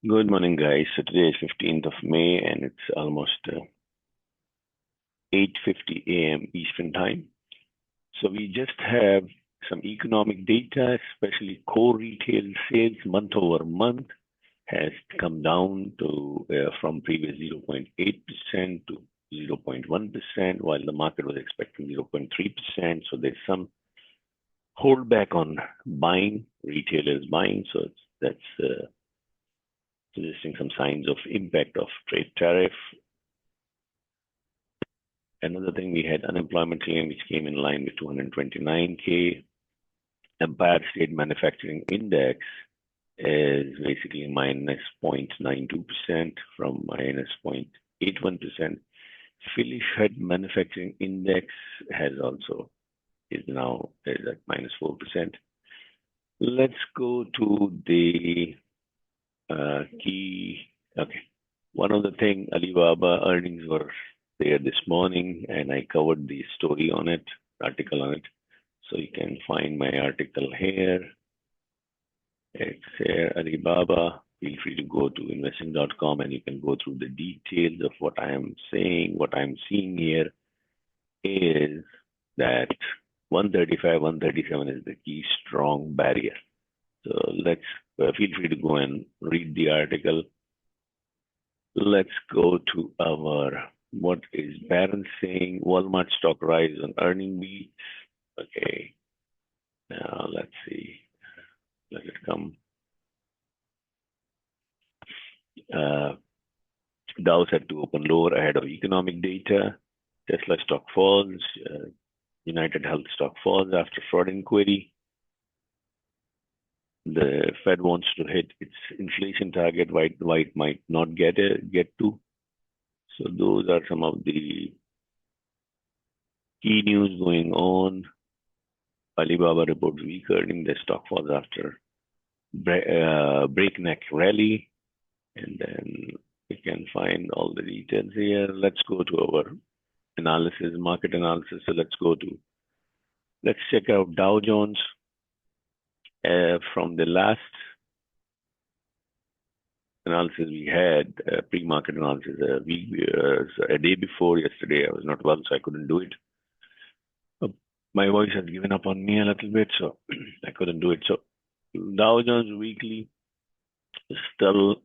Good morning, guys. So today is 15th of May and it's almost 8:50 a.m. Eastern Time. So we just have some economic data, especially core retail sales month over month has come down to from previous 0.8% to 0.1%, while the market was expecting 0.3%. So there's some holdback on buying, retailers buying. So that's suggesting some signs of impact of trade tariff. Another thing, we had unemployment claim, which came in line with 229K. Empire State Manufacturing Index is basically minus 0.92% from minus 0.81%. Philly Fed Manufacturing Index is now at minus 4%. Let's go to the key. Okay. One of the things, Alibaba earnings were there this morning, and I covered the story on it, article on it. So you can find my article here. It's here, Alibaba. Feel free to go to investing.com and you can go through the details of what I am saying. What I'm seeing here is that 135, 137 is the key strong barrier. So let's feel free to go and read the article. Let's go to our, what is Barron saying? Walmart stock rise on earning beats. Okay. Now let's see. Let it come. Dow's had to open lower ahead of economic data. Tesla stock falls. United Health stock falls after fraud inquiry. The Fed wants to hit its inflation target. White might not get to. So those are some of the key news going on. Alibaba reports weak earnings. The stock falls after breakneck rally. And then we can find all the details here. Let's go to our analysis, market analysis. So let's check out Dow Jones. From the last analysis we had, pre-market analysis, a day before yesterday, I was not well, so I couldn't do it. My voice has given up on me a little bit, so I couldn't do it. So Dow Jones weekly, still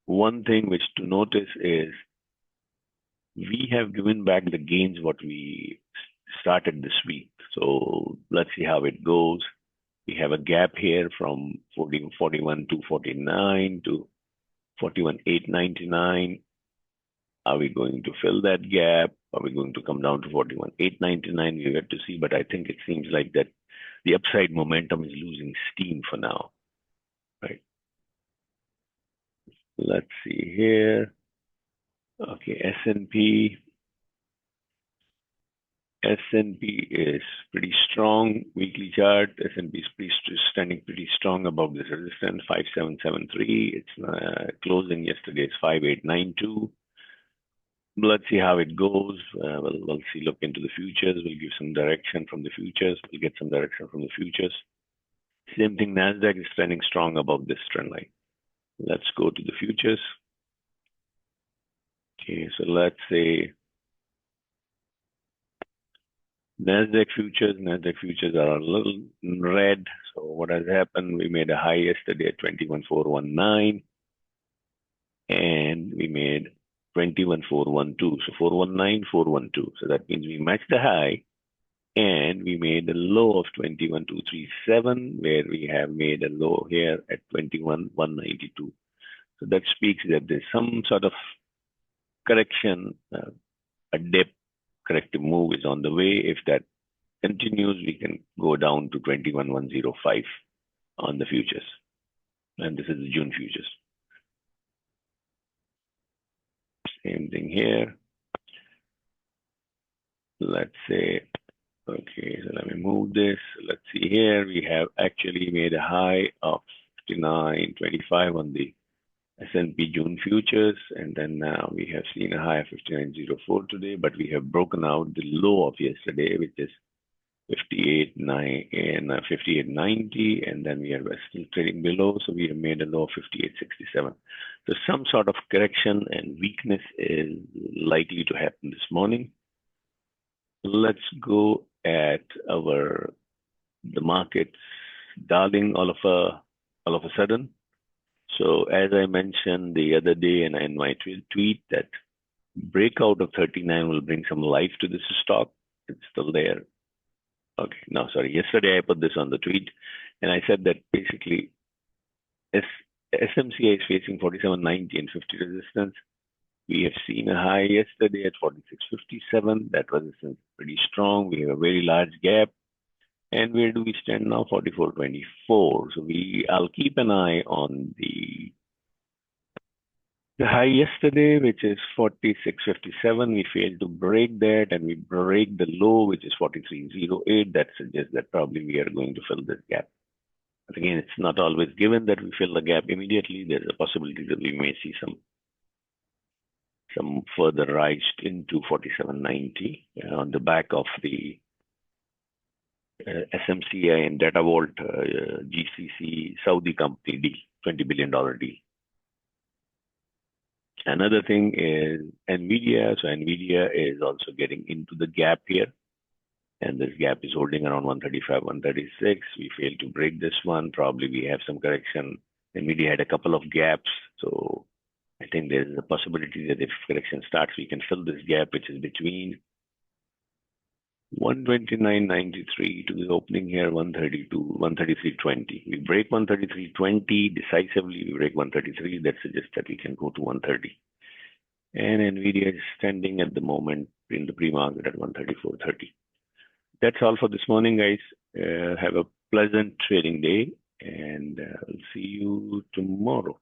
one thing which to notice is we have given back the gains what we started this week. So let's see how it goes. We have a gap here from 41,249 to 41,899. Are we going to fill that gap? Are we going to come down to 41,899? We have to see, but I think it seems like that the upside momentum is losing steam for now, right? Let's see here. Okay, S&P is pretty strong. Weekly chart, S&P is standing pretty strong above this resistance, 5773. It's closing yesterday, it's 5892. Let's see how it goes. We'll see, look into the futures. We'll give some direction from the futures. We'll get some direction from the futures. Same thing, NASDAQ is standing strong above this trend line. Let's go to the futures. Okay, so let's say NASDAQ futures are a little red. So what has happened? We made a high yesterday at 21,419 and we made 21,412. So 419, 412. So that means we matched the high and we made a low of 21,237, where we have made a low here at 21,192. So that speaks that there's some sort of correction, a dip, corrective move is on the way. If that continues, we can go down to 21,105 on the futures. And this is the June futures. Same thing here. Let's say, okay, so let me move this. Let's see here. We have actually made a high of 59.25 on the S&P June futures, and then now we have seen a high of 59.04 today, but we have broken out the low of yesterday, which is 58.90, and then we are still trading below, so we have made a low of 58.67. So some sort of correction and weakness is likely to happen this morning. Let's go at the markets darling all of a sudden. So as I mentioned the other day in my tweet that breakout of 39 will bring some life to this stock. It's still there. Okay, no, sorry. Yesterday I put this on the tweet, and I said that basically SMCI is facing 47.90 and 50 resistance. We have seen a high yesterday at 46.57. That resistance is pretty strong. We have a very large gap. And where do we stand now? 44.24. So I'll keep an eye on the high yesterday, which is 46.57. We failed to break that, and we break the low, which is 43.08. That suggests that probably we are going to fill this gap. But again, it's not always given that we fill the gap immediately. There's a possibility that we may see some further rise into 47.90 on the back of the SMCI and Data Vault GCC Saudi company deal, $20 billion deal. Another thing is NVDA. So NVDA is also getting into the gap here. And this gap is holding around 135, 136. We failed to break this one. Probably we have some correction. NVDA had a couple of gaps. So I think there is a possibility that if correction starts, we can fill this gap, which is between 129.93 to the opening here, 133.20. We break 133.20 decisively. We break 133. That suggests that we can go to 130. And NVIDIA is standing at the moment in the pre-market at 134.30. That's all for this morning, guys. Have a pleasant trading day, and I'll see you tomorrow.